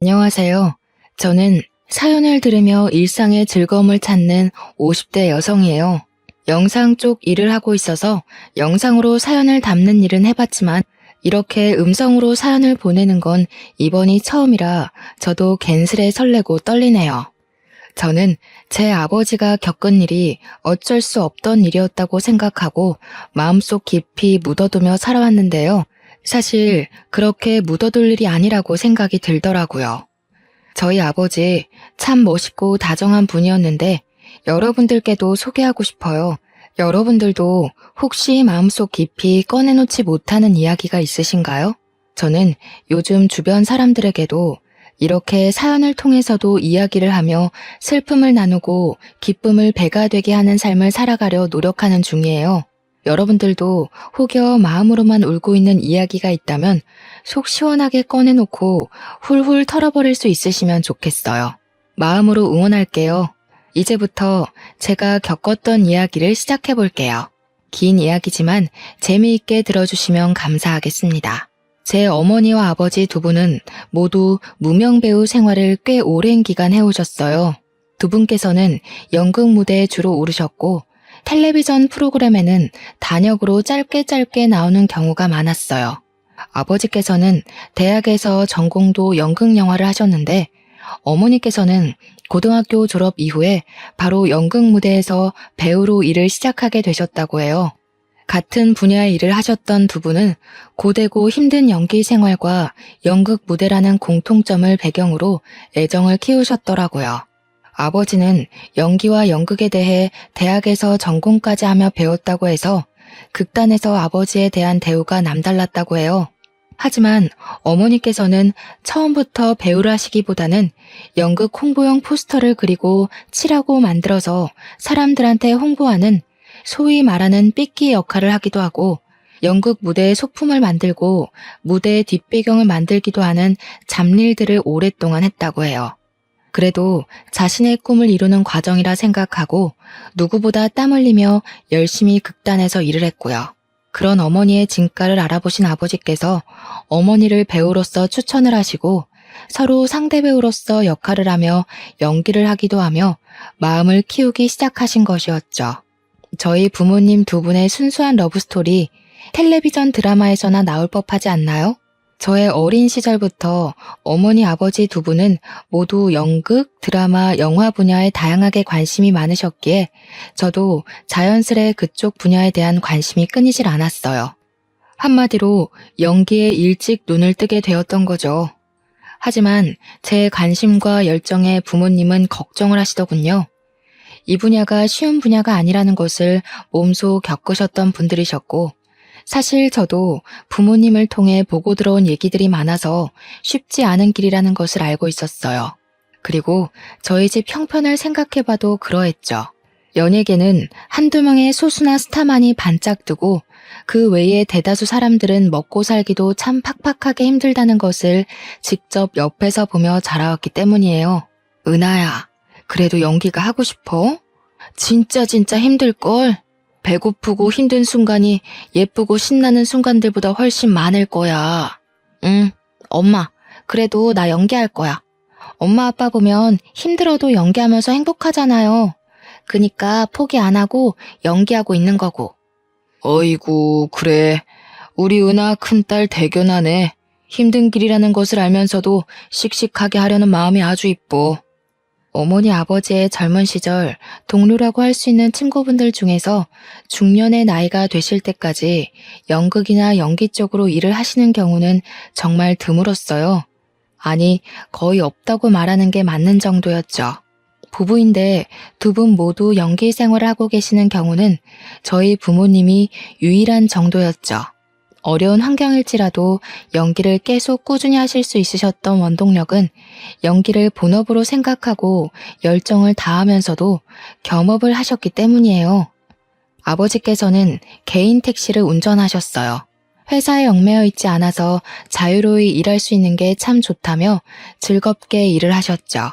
안녕하세요. 저는 사연을 들으며 일상의 즐거움을 찾는 50대 여성이에요. 영상 쪽 일을 하고 있어서 영상으로 사연을 담는 일은 해봤지만 이렇게 음성으로 사연을 보내는 건 이번이 처음이라 저도 괜스레 설레고 떨리네요. 저는 제 아버지가 겪은 일이 어쩔 수 없던 일이었다고 생각하고 마음속 깊이 묻어두며 살아왔는데요. 사실 그렇게 묻어둘 일이 아니라고 생각이 들더라고요. 저희 아버지 참 멋있고 다정한 분이었는데 여러분들께도 소개하고 싶어요. 여러분들도 혹시 마음속 깊이 꺼내놓지 못하는 이야기가 있으신가요? 저는 요즘 주변 사람들에게도 이렇게 사연을 통해서도 이야기를 하며 슬픔을 나누고 기쁨을 배가 되게 하는 삶을 살아가려 노력하는 중이에요. 여러분들도 혹여 마음으로만 울고 있는 이야기가 있다면 속 시원하게 꺼내놓고 훌훌 털어버릴 수 있으시면 좋겠어요. 마음으로 응원할게요. 이제부터 제가 겪었던 이야기를 시작해 볼게요. 긴 이야기지만 재미있게 들어주시면 감사하겠습니다. 제 어머니와 아버지 두 분은 모두 무명 배우 생활을 꽤 오랜 기간 해오셨어요. 두 분께서는 연극 무대에 주로 오르셨고 텔레비전 프로그램에는 단역으로 짧게 나오는 경우가 많았어요. 아버지께서는 대학에서 전공도 연극 영화를 하셨는데 어머니께서는 고등학교 졸업 이후에 바로 연극 무대에서 배우로 일을 시작하게 되셨다고 해요. 같은 분야의 일을 하셨던 두 분은 고되고 힘든 연기 생활과 연극 무대라는 공통점을 배경으로 애정을 키우셨더라고요. 아버지는 연기와 연극에 대해 대학에서 전공까지 하며 배웠다고 해서 극단에서 아버지에 대한 대우가 남달랐다고 해요. 하지만 어머니께서는 처음부터 배우를 하시기보다는 연극 홍보용 포스터를 그리고 칠하고 만들어서 사람들한테 홍보하는 소위 말하는 삐끼 역할을 하기도 하고 연극 무대의 소품을 만들고 무대의 뒷배경을 만들기도 하는 잡일들을 오랫동안 했다고 해요. 그래도 자신의 꿈을 이루는 과정이라 생각하고 누구보다 땀 흘리며 열심히 극단에서 일을 했고요. 그런 어머니의 진가를 알아보신 아버지께서 어머니를 배우로서 추천을 하시고 서로 상대 배우로서 역할을 하며 연기를 하기도 하며 마음을 키우기 시작하신 것이었죠. 저희 부모님 두 분의 순수한 러브스토리 텔레비전 드라마에서나 나올 법하지 않나요? 저의 어린 시절부터 어머니 아버지 두 분은 모두 연극, 드라마, 영화 분야에 다양하게 관심이 많으셨기에 저도 자연스레 그쪽 분야에 대한 관심이 끊이질 않았어요. 한마디로 연기에 일찍 눈을 뜨게 되었던 거죠. 하지만 제 관심과 열정에 부모님은 걱정을 하시더군요. 이 분야가 쉬운 분야가 아니라는 것을 몸소 겪으셨던 분들이셨고 사실 저도 부모님을 통해 보고 들어온 얘기들이 많아서 쉽지 않은 길이라는 것을 알고 있었어요. 그리고 저희 집 형편을 생각해봐도 그러했죠. 연예계는 한두 명의 소수나 스타만이 반짝 뜨고 그 외에 대다수 사람들은 먹고 살기도 참 팍팍하게 힘들다는 것을 직접 옆에서 보며 자라왔기 때문이에요. 은하야, 그래도 연기가 하고 싶어? 진짜 힘들걸? 배고프고 힘든 순간이 예쁘고 신나는 순간들보다 훨씬 많을 거야. 응, 엄마, 그래도 나 연기할 거야. 엄마 아빠 보면 힘들어도 연기하면서 행복하잖아요. 그니까 포기 안 하고 연기하고 있는 거고. 어이구, 그래. 우리 은하 큰딸 대견하네. 힘든 길이라는 것을 알면서도 씩씩하게 하려는 마음이 아주 이뻐. 어머니 아버지의 젊은 시절 동료라고 할 수 있는 친구분들 중에서 중년의 나이가 되실 때까지 연극이나 연기 쪽으로 일을 하시는 경우는 정말 드물었어요. 아니, 거의 없다고 말하는 게 맞는 정도였죠. 부부인데 두 분 모두 연기 생활을 하고 계시는 경우는 저희 부모님이 유일한 정도였죠. 어려운 환경일지라도 연기를 계속 꾸준히 하실 수 있으셨던 원동력은 연기를 본업으로 생각하고 열정을 다하면서도 겸업을 하셨기 때문이에요. 아버지께서는 개인 택시를 운전하셨어요. 회사에 얽매여 있지 않아서 자유로이 일할 수 있는 게 참 좋다며 즐겁게 일을 하셨죠.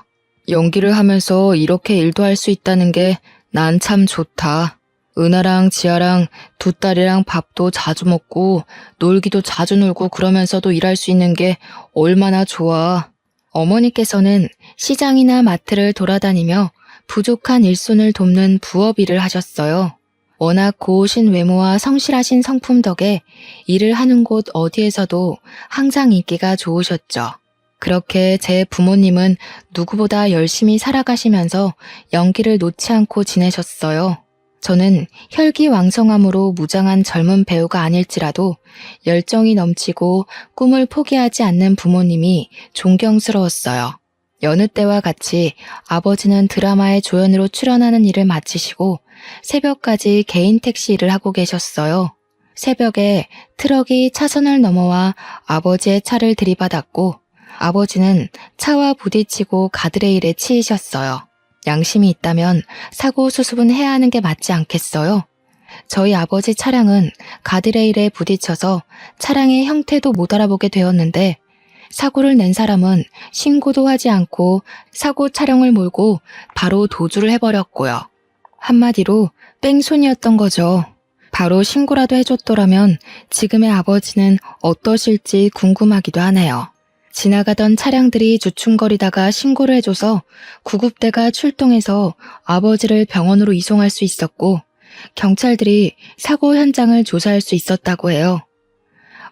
연기를 하면서 이렇게 일도 할 수 있다는 게 난 참 좋다. 은하랑 지아랑 두 딸이랑 밥도 자주 먹고 놀기도 자주 놀고 그러면서도 일할 수 있는 게 얼마나 좋아. 어머니께서는 시장이나 마트를 돌아다니며 부족한 일손을 돕는 부업 일을 하셨어요. 워낙 고우신 외모와 성실하신 성품 덕에 일을 하는 곳 어디에서도 항상 인기가 좋으셨죠. 그렇게 제 부모님은 누구보다 열심히 살아가시면서 연기를 놓지 않고 지내셨어요. 저는 혈기왕성함으로 무장한 젊은 배우가 아닐지라도 열정이 넘치고 꿈을 포기하지 않는 부모님이 존경스러웠어요. 여느 때와 같이 아버지는 드라마의 조연으로 출연하는 일을 마치시고 새벽까지 개인 택시 일을 하고 계셨어요. 새벽에 트럭이 차선을 넘어와 아버지의 차를 들이받았고 아버지는 차와 부딪히고 가드레일에 치이셨어요. 양심이 있다면 사고 수습은 해야 하는 게 맞지 않겠어요? 저희 아버지 차량은 가드레일에 부딪혀서 차량의 형태도 못 알아보게 되었는데 사고를 낸 사람은 신고도 하지 않고 사고 차량을 몰고 바로 도주를 해버렸고요. 한마디로 뺑소니였던 거죠. 바로 신고라도 해줬더라면 지금의 아버지는 어떠실지 궁금하기도 하네요. 지나가던 차량들이 주춤거리다가 신고를 해줘서 구급대가 출동해서 아버지를 병원으로 이송할 수 있었고 경찰들이 사고 현장을 조사할 수 있었다고 해요.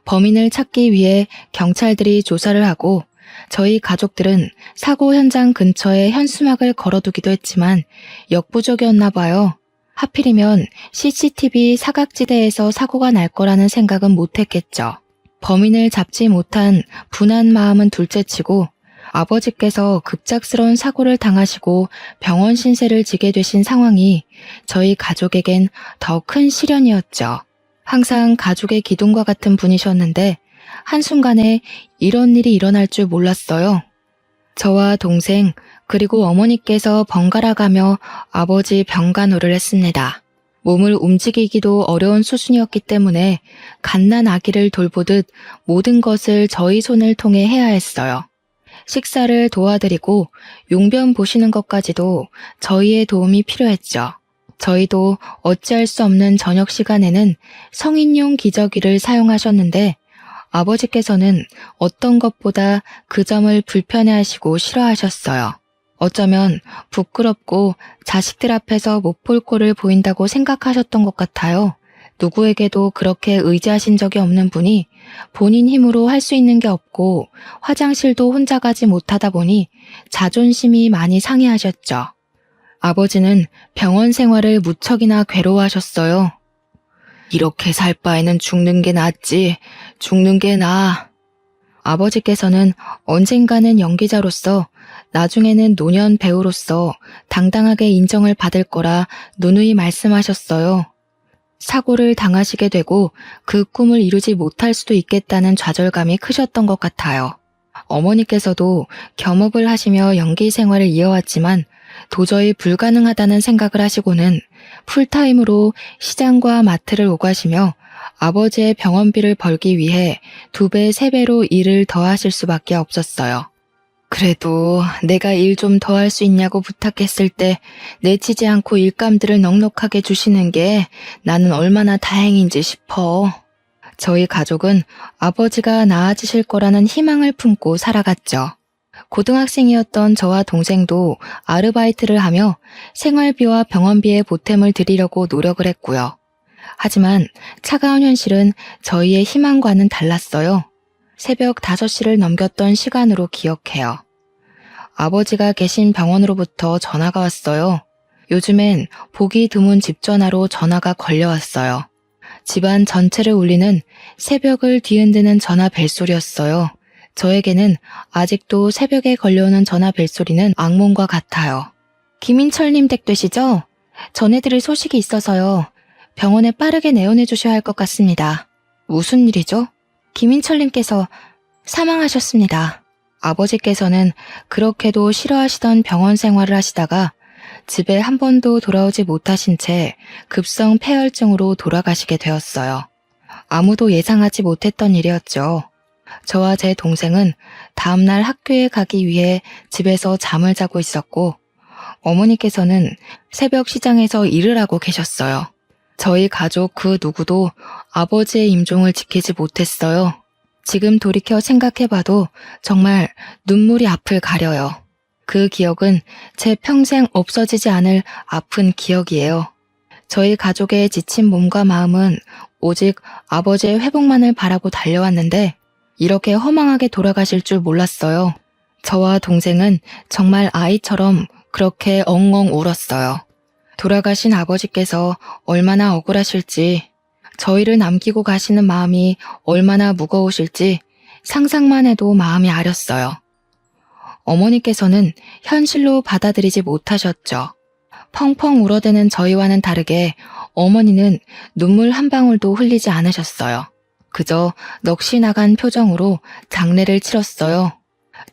범인을 찾기 위해 경찰들이 조사를 하고 저희 가족들은 사고 현장 근처에 현수막을 걸어두기도 했지만 역부족이었나 봐요. 하필이면 CCTV 사각지대에서 사고가 날 거라는 생각은 못했겠죠. 범인을 잡지 못한 분한 마음은 둘째치고 아버지께서 급작스러운 사고를 당하시고 병원 신세를 지게 되신 상황이 저희 가족에겐 더 큰 시련이었죠. 항상 가족의 기둥과 같은 분이셨는데 한순간에 이런 일이 일어날 줄 몰랐어요. 저와 동생 그리고 어머니께서 번갈아 가며 아버지 병간호를 했습니다. 몸을 움직이기도 어려운 수준이었기 때문에 갓난 아기를 돌보듯 모든 것을 저희 손을 통해 해야 했어요. 식사를 도와드리고 용변 보시는 것까지도 저희의 도움이 필요했죠. 저희도 어찌할 수 없는 저녁 시간에는 성인용 기저귀를 사용하셨는데 아버지께서는 어떤 것보다 그 점을 불편해하시고 싫어하셨어요. 어쩌면 부끄럽고 자식들 앞에서 못 볼 꼴을 보인다고 생각하셨던 것 같아요. 누구에게도 그렇게 의지하신 적이 없는 분이 본인 힘으로 할 수 있는 게 없고 화장실도 혼자 가지 못하다 보니 자존심이 많이 상해하셨죠. 아버지는 병원 생활을 무척이나 괴로워하셨어요. 이렇게 살 바에는 죽는 게 낫지, 죽는 게 나아. 아버지께서는 언젠가는 연기자로서 나중에는 노년 배우로서 당당하게 인정을 받을 거라 누누이 말씀하셨어요. 사고를 당하시게 되고 그 꿈을 이루지 못할 수도 있겠다는 좌절감이 크셨던 것 같아요. 어머니께서도 겸업을 하시며 연기 생활을 이어왔지만 도저히 불가능하다는 생각을 하시고는 풀타임으로 시장과 마트를 오가시며 아버지의 병원비를 벌기 위해 2배, 3배로 일을 더 하실 수밖에 없었어요. 그래도 내가 일 좀 더 할 수 있냐고 부탁했을 때 내치지 않고 일감들을 넉넉하게 주시는 게 나는 얼마나 다행인지 싶어. 저희 가족은 아버지가 나아지실 거라는 희망을 품고 살아갔죠. 고등학생이었던 저와 동생도 아르바이트를 하며 생활비와 병원비에 보탬을 드리려고 노력을 했고요. 하지만 차가운 현실은 저희의 희망과는 달랐어요. 새벽 5시를 넘겼던 시간으로 기억해요. 아버지가 계신 병원으로부터 전화가 왔어요. 요즘엔 보기 드문 집 전화로 전화가 걸려왔어요. 집안 전체를 울리는 새벽을 뒤흔드는 전화 벨소리였어요. 저에게는 아직도 새벽에 걸려오는 전화 벨소리는 악몽과 같아요. 김인철님 댁 되시죠? 전해드릴 소식이 있어서요. 병원에 빠르게 내원해 주셔야 할 것 같습니다. 무슨 일이죠? 김인철님께서 사망하셨습니다. 아버지께서는 그렇게도 싫어하시던 병원 생활을 하시다가 집에 한 번도 돌아오지 못하신 채 급성 폐혈증으로 돌아가시게 되었어요. 아무도 예상하지 못했던 일이었죠. 저와 제 동생은 다음날 학교에 가기 위해 집에서 잠을 자고 있었고 어머니께서는 새벽 시장에서 일을 하고 계셨어요. 저희 가족 그 누구도 아버지의 임종을 지키지 못했어요. 지금 돌이켜 생각해봐도 정말 눈물이 앞을 가려요. 그 기억은 제 평생 없어지지 않을 아픈 기억이에요. 저희 가족의 지친 몸과 마음은 오직 아버지의 회복만을 바라고 달려왔는데 이렇게 허망하게 돌아가실 줄 몰랐어요. 저와 동생은 정말 아이처럼 그렇게 엉엉 울었어요. 돌아가신 아버지께서 얼마나 억울하실지, 저희를 남기고 가시는 마음이 얼마나 무거우실지 상상만 해도 마음이 아렸어요. 어머니께서는 현실로 받아들이지 못하셨죠. 펑펑 울어대는 저희와는 다르게 어머니는 눈물 한 방울도 흘리지 않으셨어요. 그저 넋이 나간 표정으로 장례를 치렀어요.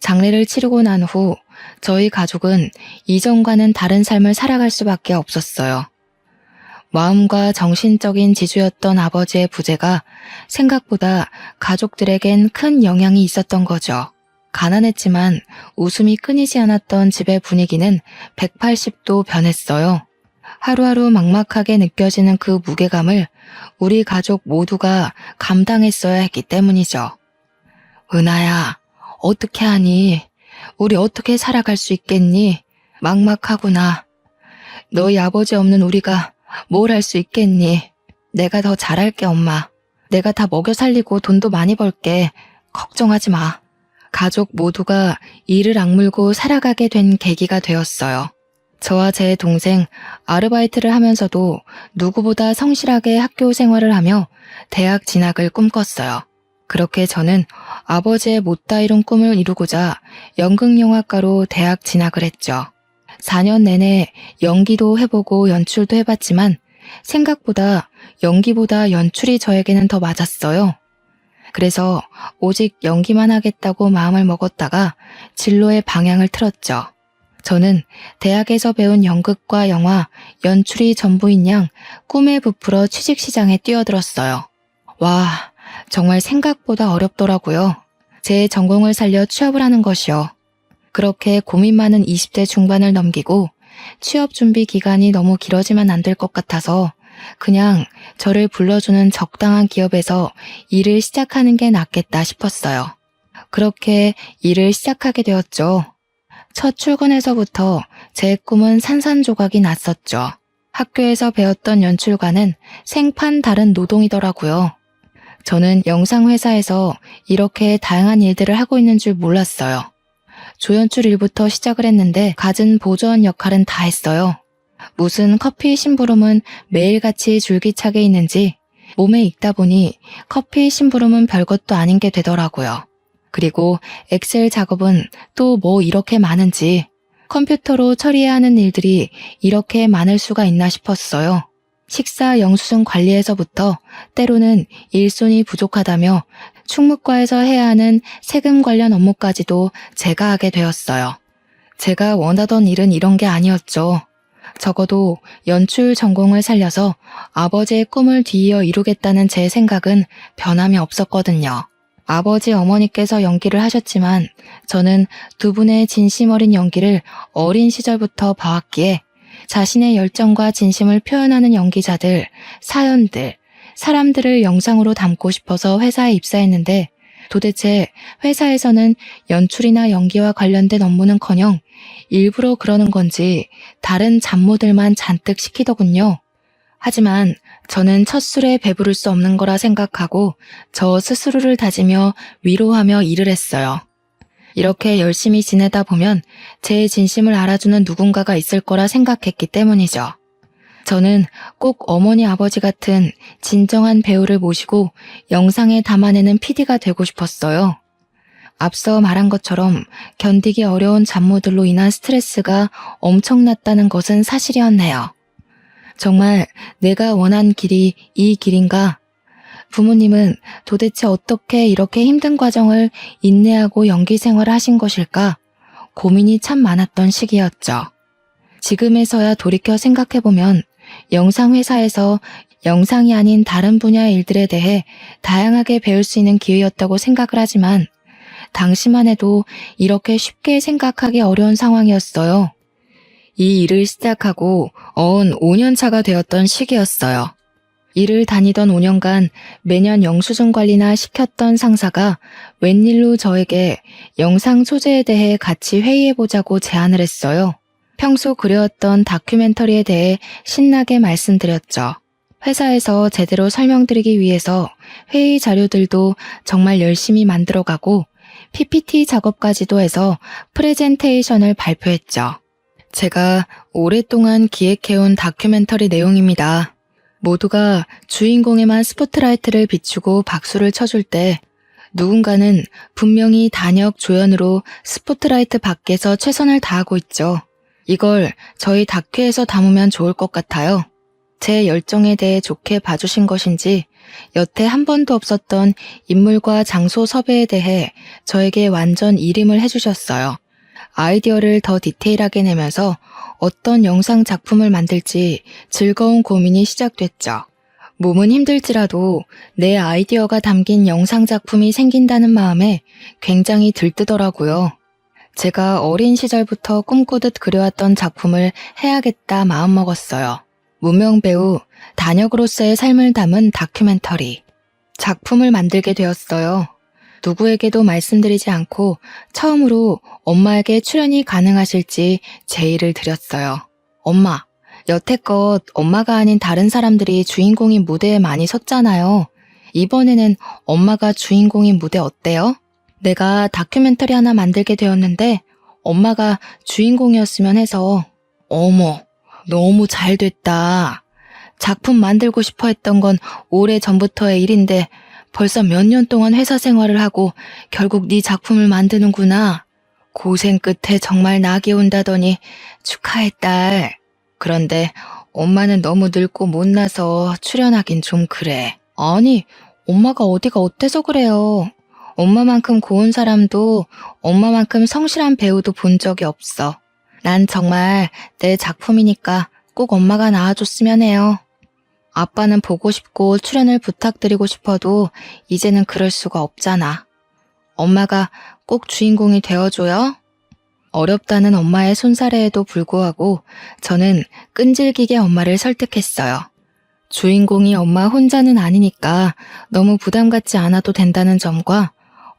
장례를 치르고 난 후 저희 가족은 이전과는 다른 삶을 살아갈 수밖에 없었어요. 마음과 정신적인 지주였던 아버지의 부재가 생각보다 가족들에겐 큰 영향이 있었던 거죠. 가난했지만 웃음이 끊이지 않았던 집의 분위기는 180도 변했어요. 하루하루 막막하게 느껴지는 그 무게감을 우리 가족 모두가 감당했어야 했기 때문이죠. 은하야, 어떻게 하니? 우리 어떻게 살아갈 수 있겠니? 막막하구나. 너희 아버지 없는 우리가 뭘 할 수 있겠니? 내가 더 잘할게, 엄마. 내가 다 먹여 살리고 돈도 많이 벌게. 걱정하지 마. 가족 모두가 이를 악물고 살아가게 된 계기가 되었어요. 저와 제 동생 아르바이트를 하면서도 누구보다 성실하게 학교 생활을 하며 대학 진학을 꿈꿨어요. 그렇게 저는 아버지의 못다 이룬 꿈을 이루고자 연극영화과로 대학 진학을 했죠. 4년 내내 연기도 해보고 연출도 해봤지만 생각보다 연기보다 연출이 저에게는 더 맞았어요. 그래서 오직 연기만 하겠다고 마음을 먹었다가 진로의 방향을 틀었죠. 저는 대학에서 배운 연극과 영화, 연출이 전부인 양 꿈에 부풀어 취직시장에 뛰어들었어요. 와, 정말 생각보다 어렵더라고요. 제 전공을 살려 취업을 하는 것이요. 그렇게 고민 많은 20대 중반을 넘기고 취업 준비 기간이 너무 길어지면 안 될 것 같아서 그냥 저를 불러주는 적당한 기업에서 일을 시작하는 게 낫겠다 싶었어요. 그렇게 일을 시작하게 되었죠. 첫 출근에서부터 제 꿈은 산산조각이 났었죠. 학교에서 배웠던 연출과는 생판 다른 노동이더라고요. 저는 영상회사에서 이렇게 다양한 일들을 하고 있는 줄 몰랐어요. 조연출 일부터 시작을 했는데 갖은 보조원 역할은 다 했어요. 무슨 커피 심부름은 매일같이 줄기차게 있는지 몸에 익다 보니 커피 심부름은 별것도 아닌 게 되더라고요. 그리고 엑셀 작업은 또 뭐 이렇게 많은지 컴퓨터로 처리해야 하는 일들이 이렇게 많을 수가 있나 싶었어요. 식사 영수증 관리에서부터 때로는 일손이 부족하다며 충무과에서 해야 하는 세금 관련 업무까지도 제가 하게 되었어요. 제가 원하던 일은 이런 게 아니었죠. 적어도 연출 전공을 살려서 아버지의 꿈을 뒤이어 이루겠다는 제 생각은 변함이 없었거든요. 아버지 어머니께서 연기를 하셨지만 저는 두 분의 진심 어린 연기를 어린 시절부터 봐왔기에 자신의 열정과 진심을 표현하는 연기자들, 사연들, 사람들을 영상으로 담고 싶어서 회사에 입사했는데 도대체 회사에서는 연출이나 연기와 관련된 업무는커녕 일부러 그러는 건지 다른 잡무들만 잔뜩 시키더군요. 하지만 저는 첫 술에 배부를 수 없는 거라 생각하고 저 스스로를 다지며 위로하며 일을 했어요. 이렇게 열심히 지내다 보면 제 진심을 알아주는 누군가가 있을 거라 생각했기 때문이죠. 저는 꼭 어머니 아버지 같은 진정한 배우를 모시고 영상에 담아내는 PD가 되고 싶었어요. 앞서 말한 것처럼 견디기 어려운 잡무들로 인한 스트레스가 엄청났다는 것은 사실이었네요. 정말 내가 원한 길이 이 길인가? 부모님은 도대체 어떻게 이렇게 힘든 과정을 인내하고 연기 생활을 하신 것일까? 고민이 참 많았던 시기였죠. 지금에서야 돌이켜 생각해보면 영상회사에서 영상이 아닌 다른 분야의 일들에 대해 다양하게 배울 수 있는 기회였다고 생각을 하지만 당시만 해도 이렇게 쉽게 생각하기 어려운 상황이었어요. 이 일을 시작하고 어언 5년 차가 되었던 시기였어요. 일을 다니던 5년간 매년 영수증 관리나 시켰던 상사가 웬일로 저에게 영상 소재에 대해 같이 회의해보자고 제안을 했어요. 평소 그려왔던 다큐멘터리에 대해 신나게 말씀드렸죠. 회사에서 제대로 설명드리기 위해서 회의 자료들도 정말 열심히 만들어가고 PPT 작업까지도 해서 프레젠테이션을 발표했죠. 제가 오랫동안 기획해온 다큐멘터리 내용입니다. 모두가 주인공에만 스포트라이트를 비추고 박수를 쳐줄 때 누군가는 분명히 단역 조연으로 스포트라이트 밖에서 최선을 다하고 있죠. 이걸 저희 다큐에서 담으면 좋을 것 같아요. 제 열정에 대해 좋게 봐주신 것인지 여태 한 번도 없었던 인물과 장소 섭외에 대해 저에게 완전 일임을 해주셨어요. 아이디어를 더 디테일하게 내면서 어떤 영상 작품을 만들지 즐거운 고민이 시작됐죠. 몸은 힘들지라도 내 아이디어가 담긴 영상 작품이 생긴다는 마음에 굉장히 들뜨더라고요. 제가 어린 시절부터 꿈꾸듯 그려왔던 작품을 해야겠다 마음먹었어요. 무명 배우 단역으로서의 삶을 담은 다큐멘터리. 작품을 만들게 되었어요. 누구에게도 말씀드리지 않고 처음으로 엄마에게 출연이 가능하실지 제의를 드렸어요. 엄마, 여태껏 엄마가 아닌 다른 사람들이 주인공인 무대에 많이 섰잖아요. 이번에는 엄마가 주인공인 무대 어때요? 내가 다큐멘터리 하나 만들게 되었는데 엄마가 주인공이었으면 해서. 어머, 너무 잘 됐다. 작품 만들고 싶어 했던 건 오래전부터의 일인데 벌써 몇 년 동안 회사 생활을 하고 결국 네 작품을 만드는구나. 고생 끝에 정말 낙이 온다더니 축하해 딸. 그런데 엄마는 너무 늙고 못나서 출연하긴 좀 그래. 아니, 엄마가 어디가 어때서 그래요. 엄마만큼 고운 사람도 엄마만큼 성실한 배우도 본 적이 없어. 난 정말 내 작품이니까 꼭 엄마가 나와줬으면 해요. 아빠는 보고 싶고 출연을 부탁드리고 싶어도 이제는 그럴 수가 없잖아. 엄마가 꼭 주인공이 되어줘요? 어렵다는 엄마의 손사래에도 불구하고 저는 끈질기게 엄마를 설득했어요. 주인공이 엄마 혼자는 아니니까 너무 부담 갖지 않아도 된다는 점과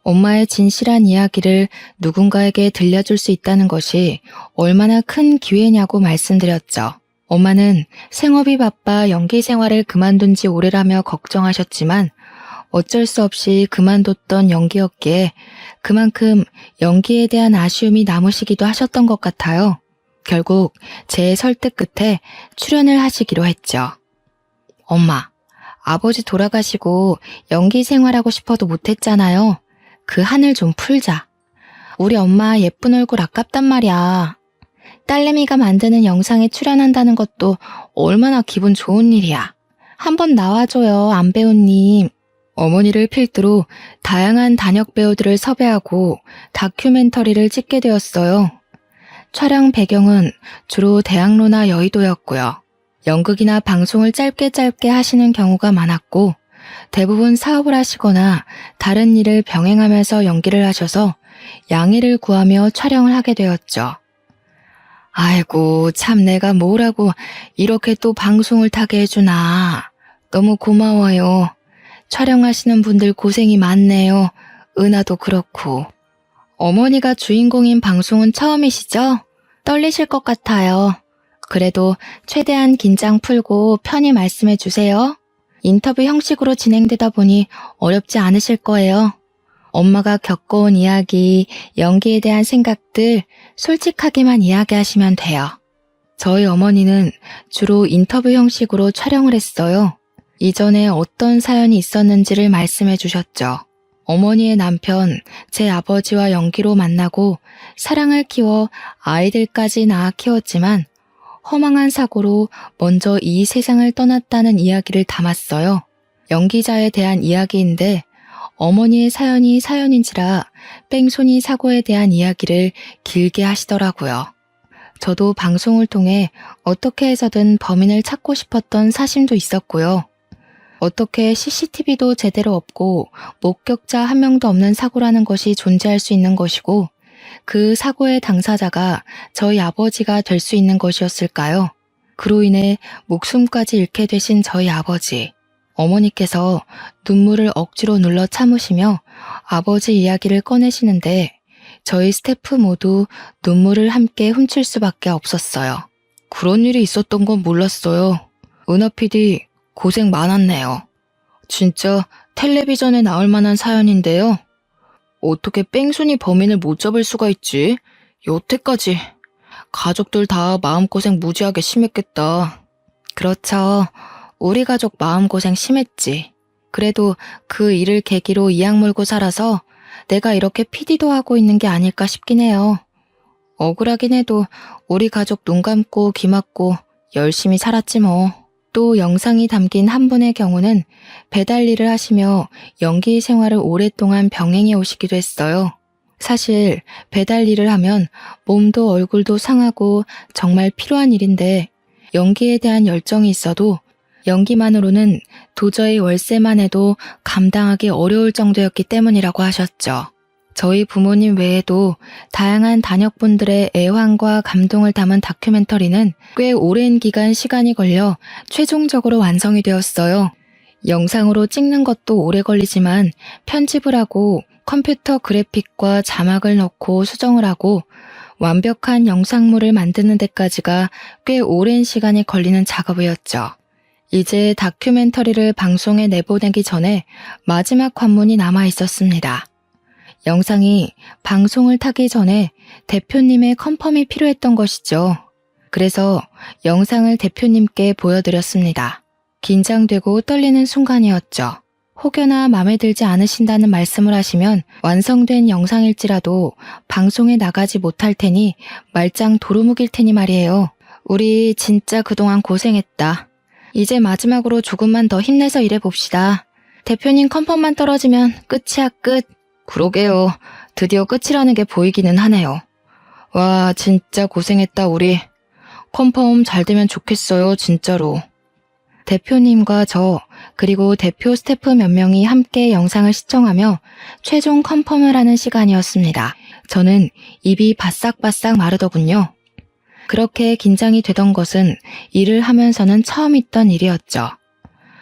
엄마의 진실한 이야기를 누군가에게 들려줄 수 있다는 것이 얼마나 큰 기회냐고 말씀드렸죠. 엄마는 생업이 바빠 연기 생활을 그만둔 지 오래라며 걱정하셨지만 어쩔 수 없이 그만뒀던 연기였기에 그만큼 연기에 대한 아쉬움이 남으시기도 하셨던 것 같아요. 결국 제 설득 끝에 출연을 하시기로 했죠. 엄마, 아버지 돌아가시고 연기 생활하고 싶어도 못했잖아요. 그 한을 좀 풀자. 우리 엄마 예쁜 얼굴 아깝단 말이야. 딸내미가 만드는 영상에 출연한다는 것도 얼마나 기분 좋은 일이야. 한번 나와줘요, 안배우님. 어머니를 필두로 다양한 단역 배우들을 섭외하고 다큐멘터리를 찍게 되었어요. 촬영 배경은 주로 대학로나 여의도였고요. 연극이나 방송을 짧게 하시는 경우가 많았고 대부분 사업을 하시거나 다른 일을 병행하면서 연기를 하셔서 양해를 구하며 촬영을 하게 되었죠. 아이고, 참 내가 뭐라고 이렇게 또 방송을 타게 해주나. 너무 고마워요. 촬영하시는 분들 고생이 많네요. 은하도 그렇고. 어머니가 주인공인 방송은 처음이시죠? 떨리실 것 같아요. 그래도 최대한 긴장 풀고 편히 말씀해 주세요. 인터뷰 형식으로 진행되다 보니 어렵지 않으실 거예요. 엄마가 겪어온 이야기, 연기에 대한 생각들 솔직하게만 이야기하시면 돼요. 저희 어머니는 주로 인터뷰 형식으로 촬영을 했어요. 이전에 어떤 사연이 있었는지를 말씀해 주셨죠. 어머니의 남편, 제 아버지와 연기로 만나고 사랑을 키워 아이들까지 낳아 키웠지만 허망한 사고로 먼저 이 세상을 떠났다는 이야기를 담았어요. 연기자에 대한 이야기인데 어머니의 사연이 사연인지라 뺑소니 사고에 대한 이야기를 길게 하시더라고요. 저도 방송을 통해 어떻게 해서든 범인을 찾고 싶었던 사심도 있었고요. 어떻게 CCTV도 제대로 없고 목격자 한 명도 없는 사고라는 것이 존재할 수 있는 것이고 그 사고의 당사자가 저희 아버지가 될 수 있는 것이었을까요? 그로 인해 목숨까지 잃게 되신 저희 아버지. 어머니께서 눈물을 억지로 눌러 참으시며 아버지 이야기를 꺼내시는데 저희 스태프 모두 눈물을 함께 훔칠 수밖에 없었어요. 그런 일이 있었던 건 몰랐어요. 은하 PD 고생 많았네요. 진짜 텔레비전에 나올 만한 사연인데요. 어떻게 뺑소니 범인을 못 잡을 수가 있지? 여태까지. 가족들 다 마음고생 무지하게 심했겠다. 그렇죠. 우리 가족 마음고생 심했지. 그래도 그 일을 계기로 이악 물고 살아서 내가 이렇게 PD도 하고 있는 게 아닐까 싶긴 해요. 억울하긴 해도 우리 가족 눈 감고 귀 막고 열심히 살았지 뭐. 또 영상이 담긴 한 분의 경우는 배달 일을 하시며 연기 생활을 오랫동안 병행해 오시기도 했어요. 사실 배달 일을 하면 몸도 얼굴도 상하고 정말 필요한 일인데 연기에 대한 열정이 있어도 연기만으로는 도저히 월세만 해도 감당하기 어려울 정도였기 때문이라고 하셨죠. 저희 부모님 외에도 다양한 단역분들의 애환과 감동을 담은 다큐멘터리는 꽤 오랜 기간 시간이 걸려 최종적으로 완성이 되었어요. 영상으로 찍는 것도 오래 걸리지만 편집을 하고 컴퓨터 그래픽과 자막을 넣고 수정을 하고 완벽한 영상물을 만드는 데까지가 꽤 오랜 시간이 걸리는 작업이었죠. 이제 다큐멘터리를 방송에 내보내기 전에 마지막 관문이 남아 있었습니다. 영상이 방송을 타기 전에 대표님의 컨펌이 필요했던 것이죠. 그래서 영상을 대표님께 보여드렸습니다. 긴장되고 떨리는 순간이었죠. 혹여나 마음에 들지 않으신다는 말씀을 하시면 완성된 영상일지라도 방송에 나가지 못할 테니 말짱 도루묵일 테니 말이에요. 우리 진짜 그동안 고생했다. 이제 마지막으로 조금만 더 힘내서 일해봅시다. 대표님 컨펌만 떨어지면 끝이야 끝. 그러게요. 드디어 끝이라는 게 보이기는 하네요. 와, 진짜 고생했다 우리. 컨펌 잘 되면 좋겠어요, 진짜로. 대표님과 저 그리고 대표 스태프 몇 명이 함께 영상을 시청하며 최종 컨펌을 하는 시간이었습니다. 저는 입이 바싹바싹 마르더군요. 그렇게 긴장이 되던 것은 일을 하면서는 처음 있던 일이었죠.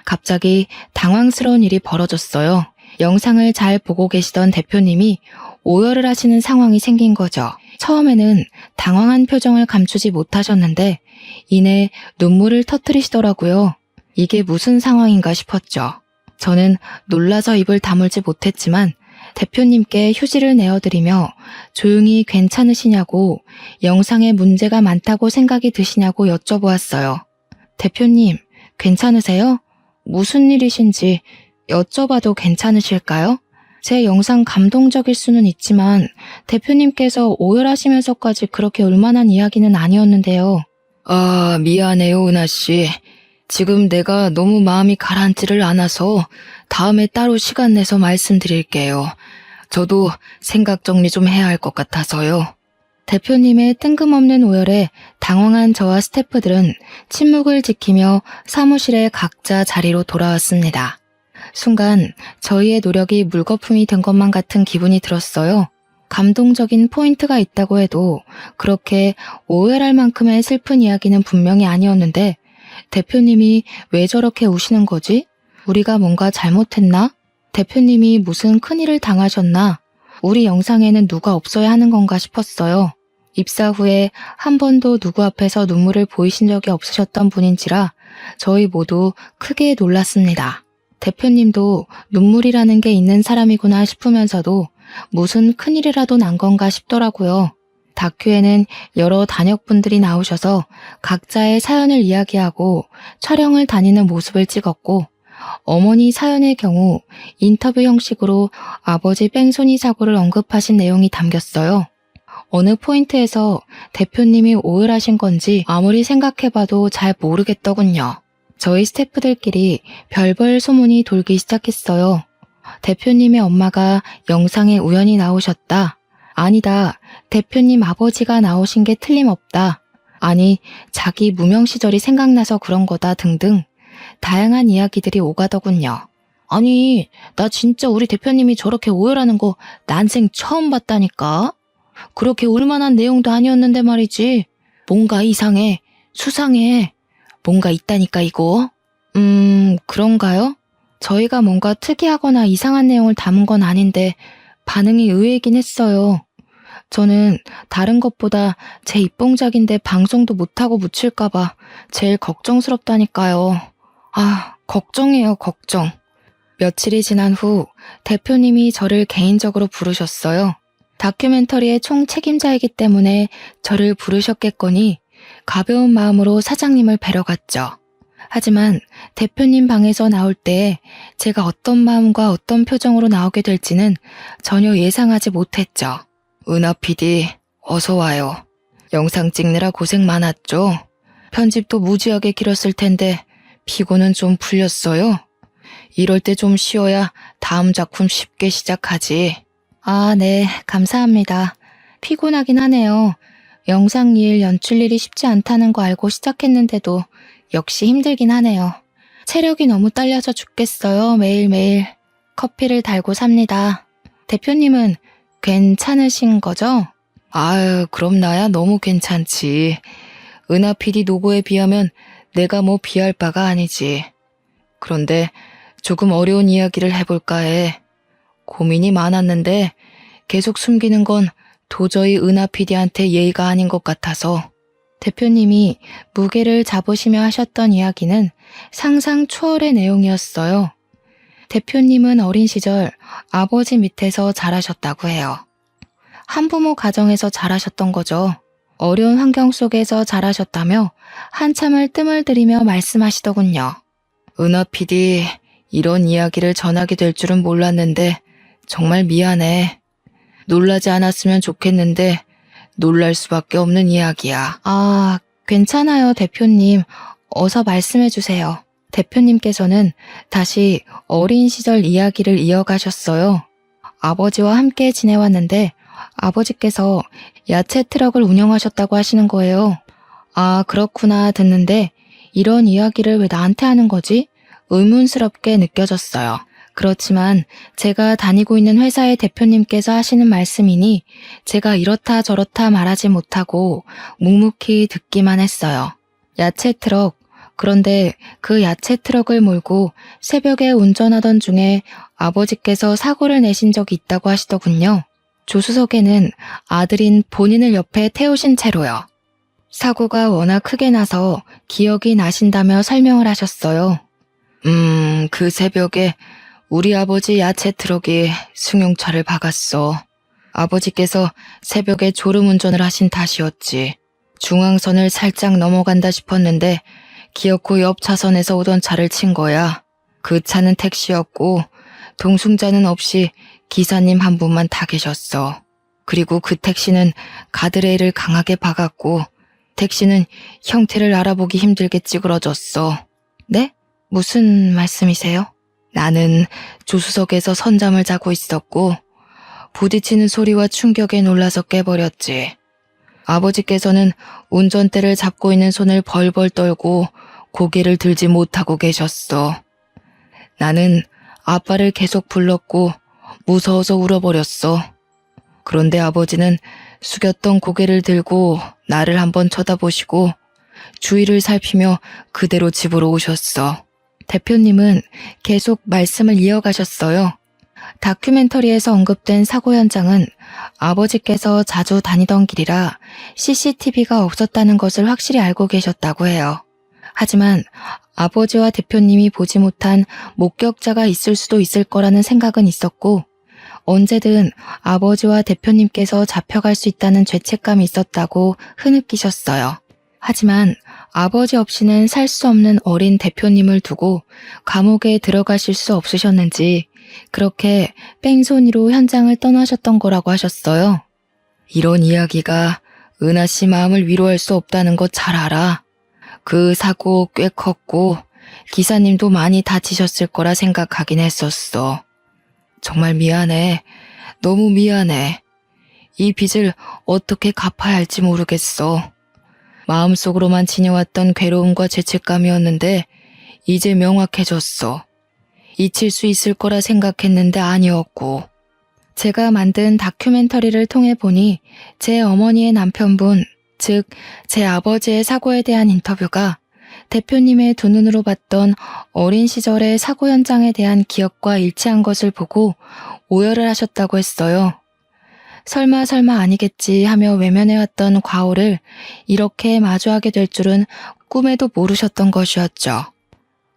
갑자기 당황스러운 일이 벌어졌어요. 영상을 잘 보고 계시던 대표님이 오열을 하시는 상황이 생긴 거죠. 처음에는 당황한 표정을 감추지 못하셨는데 이내 눈물을 터뜨리시더라고요. 이게 무슨 상황인가 싶었죠. 저는 놀라서 입을 다물지 못했지만 대표님께 휴지를 내어드리며 조용히 괜찮으시냐고 영상에 문제가 많다고 생각이 드시냐고 여쭤보았어요. 대표님, 괜찮으세요? 무슨 일이신지 여쭤봐도 괜찮으실까요? 제 영상 감동적일 수는 있지만 대표님께서 오열하시면서까지 그렇게 울만한 이야기는 아니었는데요. 아, 미안해요, 은하씨. 지금 내가 너무 마음이 가라앉지를 않아서 다음에 따로 시간 내서 말씀드릴게요. 저도 생각 정리 좀 해야 할 것 같아서요. 대표님의 뜬금없는 오열에 당황한 저와 스태프들은 침묵을 지키며 사무실에 각자 자리로 돌아왔습니다. 순간 저희의 노력이 물거품이 된 것만 같은 기분이 들었어요. 감동적인 포인트가 있다고 해도 그렇게 오열할 만큼의 슬픈 이야기는 분명히 아니었는데 대표님이 왜 저렇게 우시는 거지? 우리가 뭔가 잘못했나? 대표님이 무슨 큰일을 당하셨나? 우리 영상에는 누가 없어야 하는 건가 싶었어요. 입사 후에 한 번도 누구 앞에서 눈물을 보이신 적이 없으셨던 분인지라 저희 모두 크게 놀랐습니다. 대표님도 눈물이라는 게 있는 사람이구나 싶으면서도 무슨 큰일이라도 난 건가 싶더라고요. 다큐에는 여러 단역분들이 나오셔서 각자의 사연을 이야기하고 촬영을 다니는 모습을 찍었고 어머니 사연의 경우 인터뷰 형식으로 아버지 뺑소니 사고를 언급하신 내용이 담겼어요. 어느 포인트에서 대표님이 오열하신 건지 아무리 생각해봐도 잘 모르겠더군요. 저희 스태프들끼리 별별 소문이 돌기 시작했어요. 대표님의 엄마가 영상에 우연히 나오셨다. 아니다. 대표님 아버지가 나오신 게 틀림없다. 아니, 자기 무명 시절이 생각나서 그런 거다 등등 다양한 이야기들이 오가더군요. 아니, 나 진짜 우리 대표님이 저렇게 오열하는 거 난생 처음 봤다니까. 그렇게 울만한 내용도 아니었는데 말이지. 뭔가 이상해. 수상해. 뭔가 있다니까 이거. 그런가요? 저희가 뭔가 특이하거나 이상한 내용을 담은 건 아닌데 반응이 의외이긴 했어요. 저는 다른 것보다 제 입봉작인데 방송도 못하고 묻힐까봐 제일 걱정스럽다니까요. 아, 걱정이에요, 걱정. 며칠이 지난 후 대표님이 저를 개인적으로 부르셨어요. 다큐멘터리의 총 책임자이기 때문에 저를 부르셨겠거니 가벼운 마음으로 사장님을 뵈러 갔죠. 하지만 대표님 방에서 나올 때 제가 어떤 마음과 어떤 표정으로 나오게 될지는 전혀 예상하지 못했죠. 은하 PD, 어서 와요. 영상 찍느라 고생 많았죠? 편집도 무지하게 길었을 텐데 피곤은 좀 풀렸어요? 이럴 때 좀 쉬어야 다음 작품 쉽게 시작하지. 아, 네, 감사합니다. 피곤하긴 하네요. 영상 일, 연출 일이 쉽지 않다는 거 알고 시작했는데도 역시 힘들긴 하네요. 체력이 너무 딸려서 죽겠어요, 매일매일. 커피를 달고 삽니다. 대표님은 괜찮으신 거죠? 아유, 그럼 나야 너무 괜찮지. 은하 PD 노고에 비하면 내가 뭐 비할 바가 아니지. 그런데 조금 어려운 이야기를 해볼까 해. 고민이 많았는데 계속 숨기는 건 도저히 은하 PD한테 예의가 아닌 것 같아서. 대표님이 무게를 잡으시며 하셨던 이야기는 상상 초월의 내용이었어요. 대표님은 어린 시절 아버지 밑에서 자라셨다고 해요. 한부모 가정에서 자라셨던 거죠. 어려운 환경 속에서 자라셨다며 한참을 뜸을 들이며 말씀하시더군요. 은하 PD, 이런 이야기를 전하게 될 줄은 몰랐는데 정말 미안해. 놀라지 않았으면 좋겠는데 놀랄 수밖에 없는 이야기야. 아, 괜찮아요, 대표님. 어서 말씀해 주세요. 대표님께서는 다시 어린 시절 이야기를 이어가셨어요. 아버지와 함께 지내왔는데 아버지께서 야채 트럭을 운영하셨다고 하시는 거예요. 아, 그렇구나 듣는데 이런 이야기를 왜 나한테 하는 거지? 의문스럽게 느껴졌어요. 그렇지만 제가 다니고 있는 회사의 대표님께서 하시는 말씀이니 제가 이렇다 저렇다 말하지 못하고 묵묵히 듣기만 했어요. 야채 트럭, 그런데 그 야채 트럭을 몰고 새벽에 운전하던 중에 아버지께서 사고를 내신 적이 있다고 하시더군요. 조수석에는 아들인 본인을 옆에 태우신 채로요. 사고가 워낙 크게 나서 기억이 나신다며 설명을 하셨어요. 그 새벽에 우리 아버지 야채 트럭이 승용차를 박았어. 아버지께서 새벽에 졸음운전을 하신 탓이었지. 중앙선을 살짝 넘어간다 싶었는데 기어코 옆 차선에서 오던 차를 친 거야. 그 차는 택시였고 동승자는 없이 기사님 한 분만 타 계셨어. 그리고 그 택시는 가드레일을 강하게 박았고 택시는 형태를 알아보기 힘들게 찌그러졌어. 네? 무슨 말씀이세요? 나는 조수석에서 선잠을 자고 있었고 부딪히는 소리와 충격에 놀라서 깨버렸지. 아버지께서는 운전대를 잡고 있는 손을 벌벌 떨고 고개를 들지 못하고 계셨어. 나는 아빠를 계속 불렀고 무서워서 울어버렸어. 그런데 아버지는 숙였던 고개를 들고 나를 한번 쳐다보시고 주위를 살피며 그대로 집으로 오셨어. 대표님은 계속 말씀을 이어가셨어요. 다큐멘터리에서 언급된 사고 현장은 아버지께서 자주 다니던 길이라 CCTV가 없었다는 것을 확실히 알고 계셨다고 해요. 하지만 아버지와 대표님이 보지 못한 목격자가 있을 수도 있을 거라는 생각은 있었고 언제든 아버지와 대표님께서 잡혀갈 수 있다는 죄책감이 있었다고 흐느끼셨어요. 하지만 아버지 없이는 살 수 없는 어린 대표님을 두고 감옥에 들어가실 수 없으셨는지 그렇게 뺑소니로 현장을 떠나셨던 거라고 하셨어요. 이런 이야기가 은하 씨 마음을 위로할 수 없다는 거 잘 알아. 그 사고 꽤 컸고 기사님도 많이 다치셨을 거라 생각하긴 했었어. 정말 미안해. 너무 미안해. 이 빚을 어떻게 갚아야 할지 모르겠어. 마음속으로만 지녀왔던 괴로움과 죄책감이었는데 이제 명확해졌어. 잊힐 수 있을 거라 생각했는데 아니었고. 제가 만든 다큐멘터리를 통해 보니 제 어머니의 남편분, 즉 제 아버지의 사고에 대한 인터뷰가 대표님의 두 눈으로 봤던 어린 시절의 사고 현장에 대한 기억과 일치한 것을 보고 오열을 하셨다고 했어요. 설마 아니겠지 하며 외면해왔던 과오를 이렇게 마주하게 될 줄은 꿈에도 모르셨던 것이었죠.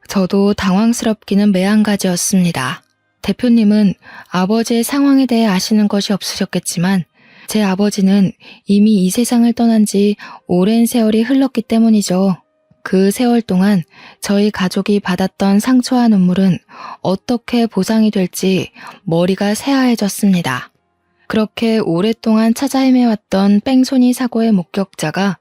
저도 당황스럽기는 매한가지였습니다. 대표님은 아버지의 상황에 대해 아시는 것이 없으셨겠지만 제 아버지는 이미 이 세상을 떠난 지 오랜 세월이 흘렀기 때문이죠. 그 세월 동안 저희 가족이 받았던 상처와 눈물은 어떻게 보상이 될지 머리가 새하얘졌습니다. 그렇게 오랫동안 찾아 헤매왔던 뺑소니 사고의 목격자가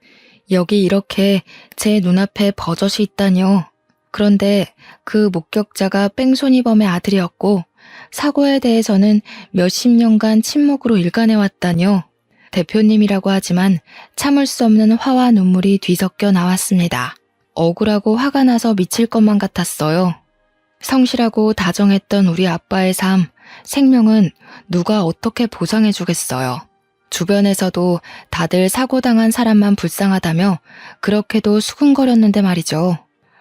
여기 이렇게 제 눈앞에 버젓이 있다뇨. 그런데 그 목격자가 뺑소니범의 아들이었고 사고에 대해서는 몇십 년간 침묵으로 일관해왔다뇨. 대표님이라고 하지만 참을 수 없는 화와 눈물이 뒤섞여 나왔습니다. 억울하고 화가 나서 미칠 것만 같았어요. 성실하고 다정했던 우리 아빠의 삶, 생명은 누가 어떻게 보상해 주겠어요. 주변에서도 다들 사고당한 사람만 불쌍하다며 그렇게도 수군거렸는데 말이죠.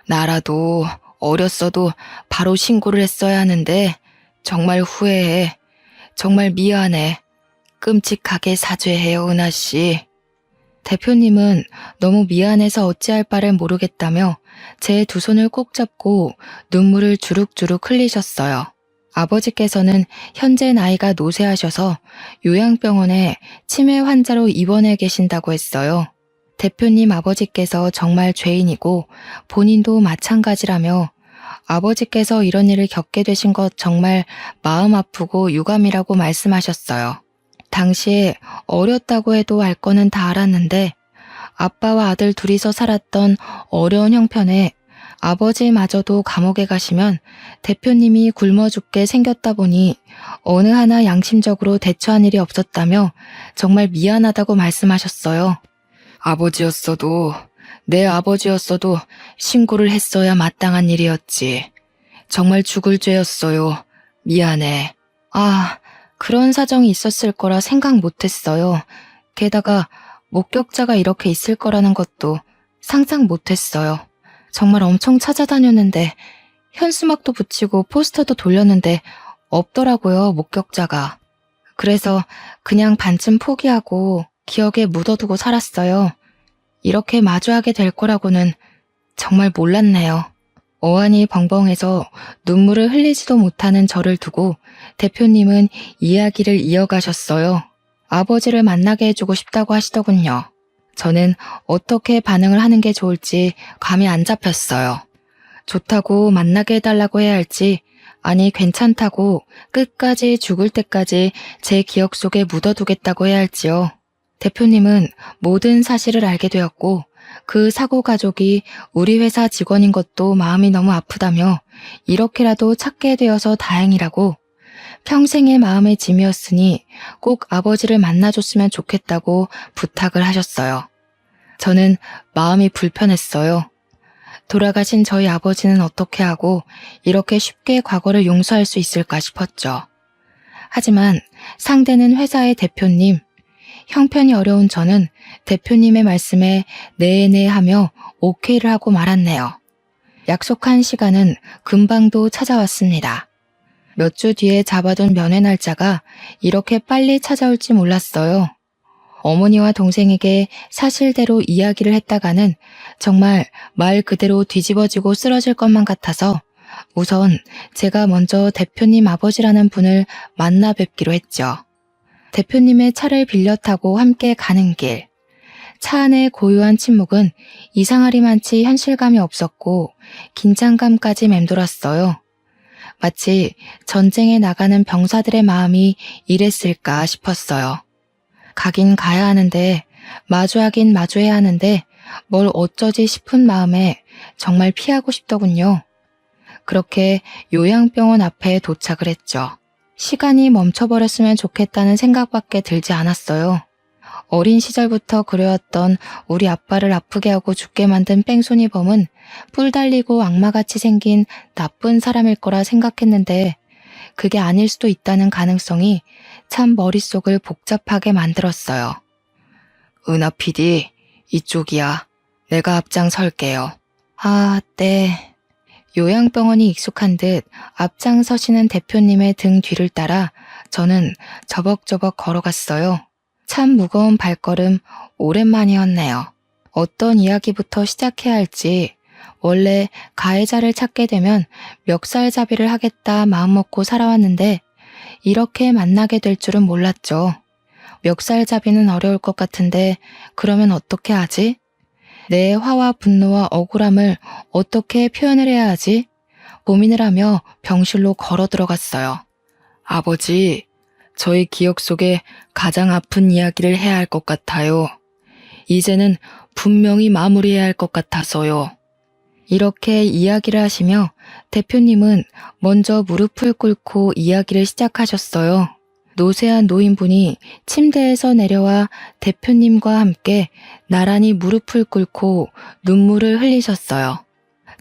나라도 어렸어도 바로 신고를 했어야 하는데 정말 후회해. 정말 미안해. 끔찍하게 사죄해요, 은하 씨. 대표님은 너무 미안해서 어찌할 바를 모르겠다며 제 두 손을 꼭 잡고 눈물을 주룩주룩 흘리셨어요. 아버지께서는 현재 나이가 노쇠하셔서 요양병원에 치매 환자로 입원해 계신다고 했어요. 대표님 아버지께서 정말 죄인이고 본인도 마찬가지라며 아버지께서 이런 일을 겪게 되신 것 정말 마음 아프고 유감이라고 말씀하셨어요. 당시에 어렸다고 해도 알 거는 다 알았는데 아빠와 아들 둘이서 살았던 어려운 형편에 아버지마저도 감옥에 가시면 대표님이 굶어 죽게 생겼다 보니 어느 하나 양심적으로 대처한 일이 없었다며 정말 미안하다고 말씀하셨어요. 아버지였어도 내 아버지였어도 신고를 했어야 마땅한 일이었지. 정말 죽을 죄였어요. 미안해. 그런 사정이 있었을 거라 생각 못했어요. 게다가 목격자가 이렇게 있을 거라는 것도 상상 못했어요. 정말 엄청 찾아다녔는데 현수막도 붙이고 포스터도 돌렸는데 없더라고요, 목격자가. 그래서 그냥 반쯤 포기하고 기억에 묻어두고 살았어요. 이렇게 마주하게 될 거라고는 정말 몰랐네요. 어안이 벙벙해서 눈물을 흘리지도 못하는 저를 두고 대표님은 이야기를 이어가셨어요. 아버지를 만나게 해주고 싶다고 하시더군요. 저는 어떻게 반응을 하는 게 좋을지 감이 안 잡혔어요. 좋다고 만나게 해달라고 해야 할지, 아니 괜찮다고 끝까지 죽을 때까지 제 기억 속에 묻어두겠다고 해야 할지요. 대표님은 모든 사실을 알게 되었고 그 사고 가족이 우리 회사 직원인 것도 마음이 너무 아프다며 이렇게라도 찾게 되어서 다행이라고 평생의 마음의 짐이었으니 꼭 아버지를 만나줬으면 좋겠다고 부탁을 하셨어요. 저는 마음이 불편했어요. 돌아가신 저희 아버지는 어떻게 하고 이렇게 쉽게 과거를 용서할 수 있을까 싶었죠. 하지만 상대는 회사의 대표님, 형편이 어려운 저는 대표님의 말씀에 네네 하며 오케이를 하고 말았네요. 약속한 시간은 금방도 찾아왔습니다. 몇 주 뒤에 잡아둔 면회 날짜가 이렇게 빨리 찾아올지 몰랐어요. 어머니와 동생에게 사실대로 이야기를 했다가는 정말 말 그대로 뒤집어지고 쓰러질 것만 같아서 우선 제가 먼저 대표님 아버지라는 분을 만나 뵙기로 했죠. 대표님의 차를 빌려 타고 함께 가는 길. 차 안의 고요한 침묵은 이상하리만치 현실감이 없었고 긴장감까지 맴돌았어요. 마치 전쟁에 나가는 병사들의 마음이 이랬을까 싶었어요. 가긴 가야 하는데 마주하긴 마주해야 하는데 뭘 어쩌지 싶은 마음에 정말 피하고 싶더군요. 그렇게 요양병원 앞에 도착을 했죠. 시간이 멈춰버렸으면 좋겠다는 생각밖에 들지 않았어요. 어린 시절부터 그려왔던 우리 아빠를 아프게 하고 죽게 만든 뺑소니범은 뿔 달리고 악마같이 생긴 나쁜 사람일 거라 생각했는데 그게 아닐 수도 있다는 가능성이 참 머릿속을 복잡하게 만들었어요. 은하 PD, 이쪽이야. 내가 앞장설게요. 아, 네. 요양병원이 익숙한 듯 앞장서시는 대표님의 등 뒤를 따라 저는 저벅저벅 걸어갔어요. 참 무거운 발걸음 오랜만이었네요. 어떤 이야기부터 시작해야 할지 원래 가해자를 찾게 되면 멱살잡이를 하겠다 마음먹고 살아왔는데 이렇게 만나게 될 줄은 몰랐죠. 멱살잡이는 어려울 것 같은데 그러면 어떻게 하지? 내 화와 분노와 억울함을 어떻게 표현을 해야 하지? 고민을 하며 병실로 걸어 들어갔어요. 아버지, 저의 기억 속에 가장 아픈 이야기를 해야 할 것 같아요. 이제는 분명히 마무리해야 할 것 같아서요. 이렇게 이야기를 하시며 대표님은 먼저 무릎을 꿇고 이야기를 시작하셨어요. 노쇠한 노인분이 침대에서 내려와 대표님과 함께 나란히 무릎을 꿇고 눈물을 흘리셨어요.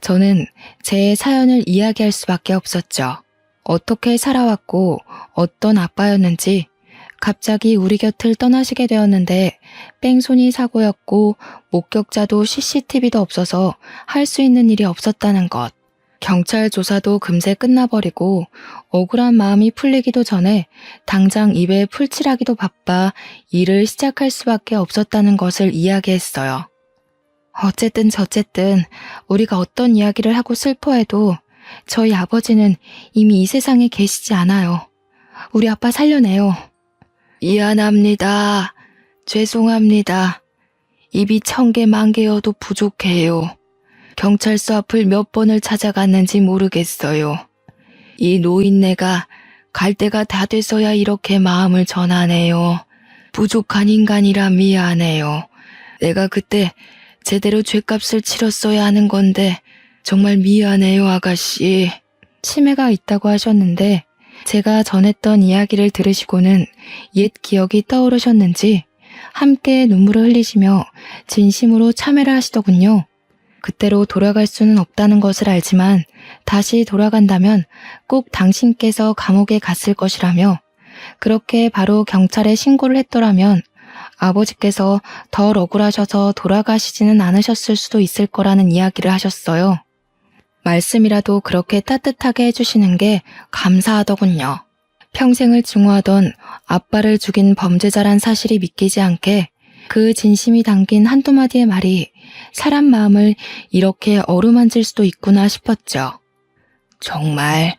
저는 제 사연을 이야기할 수밖에 없었죠. 어떻게 살아왔고 어떤 아빠였는지 갑자기 우리 곁을 떠나시게 되었는데 뺑소니 사고였고 목격자도 CCTV도 없어서 할 수 있는 일이 없었다는 것. 경찰 조사도 금세 끝나버리고 억울한 마음이 풀리기도 전에 당장 입에 풀칠하기도 바빠 일을 시작할 수밖에 없었다는 것을 이야기했어요. 어쨌든 저쨌든 우리가 어떤 이야기를 하고 슬퍼해도 저희 아버지는 이미 이 세상에 계시지 않아요. 우리 아빠 살려내요. 미안합니다. 죄송합니다. 입이 1000개 만개여도 부족해요. 경찰서 앞을 몇 번을 찾아갔는지 모르겠어요. 이 노인네가 갈 때가 다 돼서야 이렇게 마음을 전하네요. 부족한 인간이라 미안해요. 내가 그때 제대로 죗값을 치렀어야 하는 건데 정말 미안해요, 아가씨. 치매가 있다고 하셨는데 제가 전했던 이야기를 들으시고는 옛 기억이 떠오르셨는지 함께 눈물을 흘리시며 진심으로 참회를 하시더군요. 그때로 돌아갈 수는 없다는 것을 알지만 다시 돌아간다면 꼭 당신께서 감옥에 갔을 것이라며 그렇게 바로 경찰에 신고를 했더라면 아버지께서 덜 억울하셔서 돌아가시지는 않으셨을 수도 있을 거라는 이야기를 하셨어요. 말씀이라도 그렇게 따뜻하게 해주시는 게 감사하더군요. 평생을 증오하던 아빠를 죽인 범죄자란 사실이 믿기지 않게 그 진심이 담긴 한두 마디의 말이 사람 마음을 이렇게 어루만질 수도 있구나 싶었죠. 정말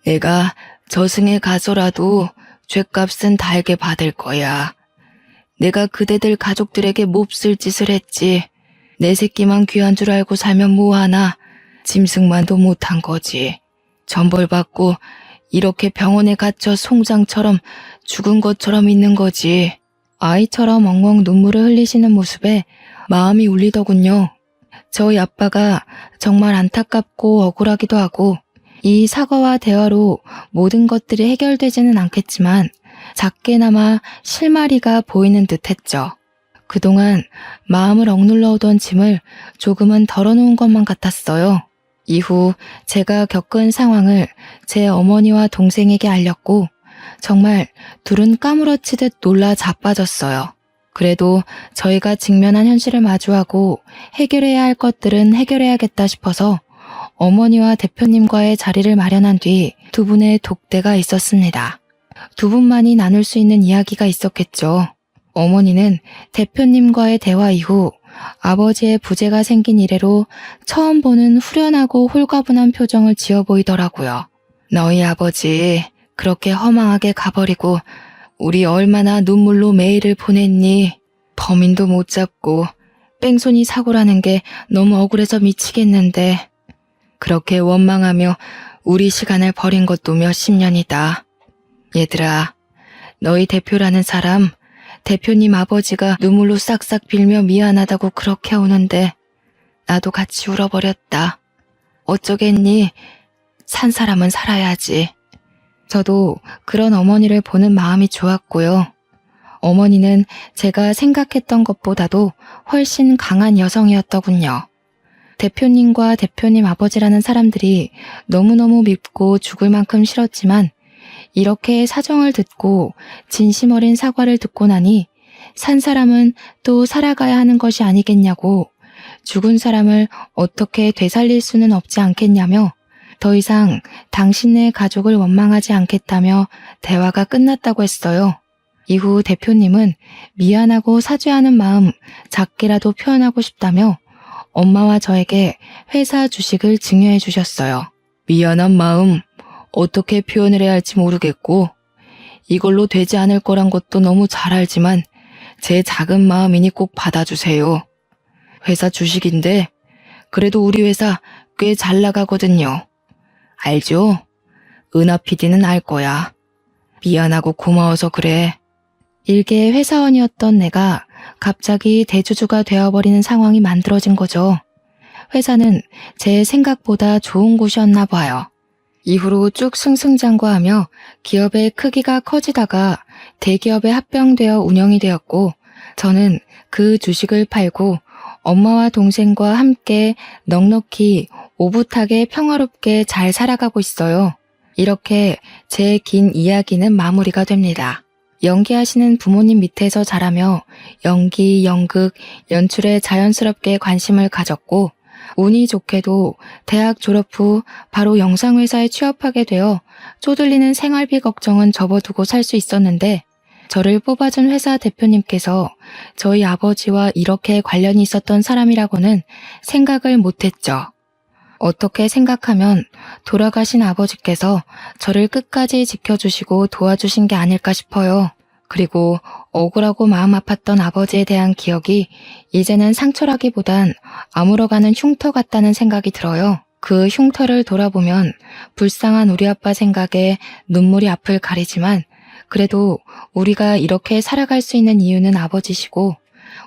내가 저승에 가서라도 죗값은 달게 받을 거야. 내가 그대들 가족들에게 몹쓸 짓을 했지. 내 새끼만 귀한 줄 알고 살면 뭐하나. 짐승만도 못한 거지. 전벌받고 이렇게 병원에 갇혀 송장처럼 죽은 것처럼 있는 거지. 아이처럼 엉엉 눈물을 흘리시는 모습에 마음이 울리더군요. 저희 아빠가 정말 안타깝고 억울하기도 하고 이 사과와 대화로 모든 것들이 해결되지는 않겠지만 작게나마 실마리가 보이는 듯 했죠. 그동안 마음을 억눌러 오던 짐을 조금은 덜어놓은 것만 같았어요. 이후 제가 겪은 상황을 제 어머니와 동생에게 알렸고 정말 둘은 까무러치듯 놀라 자빠졌어요. 그래도 저희가 직면한 현실을 마주하고 해결해야 할 것들은 해결해야겠다 싶어서 어머니와 대표님과의 자리를 마련한 뒤 두 분의 독대가 있었습니다. 두 분만이 나눌 수 있는 이야기가 있었겠죠. 어머니는 대표님과의 대화 이후 아버지의 부재가 생긴 이래로 처음 보는 후련하고 홀가분한 표정을 지어 보이더라고요. 너희 아버지 그렇게 허망하게 가버리고 우리 얼마나 눈물로 매일을 보냈니? 범인도 못 잡고 뺑소니 사고라는 게 너무 억울해서 미치겠는데 그렇게 원망하며 우리 시간을 버린 것도 몇십 년이다. 얘들아, 너희 대표라는 사람 대표님 아버지가 눈물로 싹싹 빌며 미안하다고 그렇게 우는데 나도 같이 울어버렸다. 어쩌겠니? 산 사람은 살아야지. 저도 그런 어머니를 보는 마음이 좋았고요. 어머니는 제가 생각했던 것보다도 훨씬 강한 여성이었더군요. 대표님과 대표님 아버지라는 사람들이 너무너무 밉고 죽을 만큼 싫었지만 이렇게 사정을 듣고 진심 어린 사과를 듣고 나니 산 사람은 또 살아가야 하는 것이 아니겠냐고 죽은 사람을 어떻게 되살릴 수는 없지 않겠냐며 더 이상 당신네 가족을 원망하지 않겠다며 대화가 끝났다고 했어요. 이후 대표님은 미안하고 사죄하는 마음 작게라도 표현하고 싶다며 엄마와 저에게 회사 주식을 증여해 주셨어요. 미안한 마음 어떻게 표현을 해야 할지 모르겠고 이걸로 되지 않을 거란 것도 너무 잘 알지만 제 작은 마음이니 꼭 받아주세요. 회사 주식인데 그래도 우리 회사 꽤 잘 나가거든요. 알죠? 은하 PD는 알 거야. 미안하고 고마워서 그래. 일개 회사원이었던 내가 갑자기 대주주가 되어버리는 상황이 만들어진 거죠. 회사는 제 생각보다 좋은 곳이었나 봐요. 이후로 쭉 승승장구하며 기업의 크기가 커지다가 대기업에 합병되어 운영이 되었고 저는 그 주식을 팔고 엄마와 동생과 함께 넉넉히 오붓하게 평화롭게 잘 살아가고 있어요. 이렇게 제 긴 이야기는 마무리가 됩니다. 연기하시는 부모님 밑에서 자라며 연기, 연극, 연출에 자연스럽게 관심을 가졌고 운이 좋게도 대학 졸업 후 바로 영상회사에 취업하게 되어 쪼들리는 생활비 걱정은 접어두고 살 수 있었는데 저를 뽑아준 회사 대표님께서 저희 아버지와 이렇게 관련이 있었던 사람이라고는 생각을 못했죠. 어떻게 생각하면 돌아가신 아버지께서 저를 끝까지 지켜주시고 도와주신 게 아닐까 싶어요. 그리고 억울하고 마음 아팠던 아버지에 대한 기억이 이제는 상처라기보단 아물어가는 흉터 같다는 생각이 들어요. 그 흉터를 돌아보면 불쌍한 우리 아빠 생각에 눈물이 앞을 가리지만 그래도 우리가 이렇게 살아갈 수 있는 이유는 아버지시고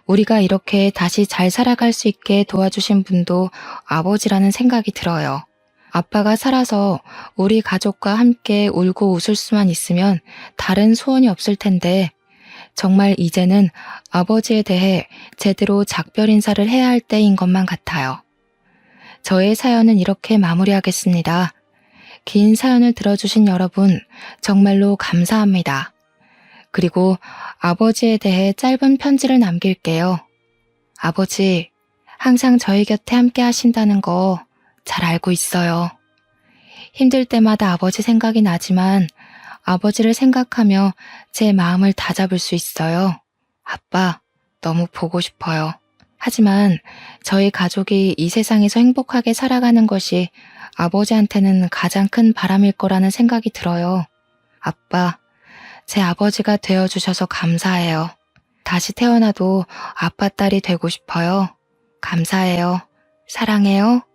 우리가 이렇게 다시 잘 살아갈 수 있게 도와주신 분도 아버지라는 생각이 들어요. 아빠가 살아서 우리 가족과 함께 울고 웃을 수만 있으면 다른 소원이 없을 텐데 정말 이제는 아버지에 대해 제대로 작별 인사를 해야 할 때인 것만 같아요. 저의 사연은 이렇게 마무리하겠습니다. 긴 사연을 들어주신 여러분 정말로 감사합니다. 그리고 아버지에 대해 짧은 편지를 남길게요. 아버지, 항상 저희 곁에 함께 하신다는 거 잘 알고 있어요. 힘들 때마다 아버지 생각이 나지만 아버지를 생각하며 제 마음을 다잡을 수 있어요. 아빠, 너무 보고 싶어요. 하지만 저희 가족이 이 세상에서 행복하게 살아가는 것이 아버지한테는 가장 큰 바람일 거라는 생각이 들어요. 아빠, 제 아버지가 되어주셔서 감사해요. 다시 태어나도 아빠 딸이 되고 싶어요. 감사해요. 사랑해요.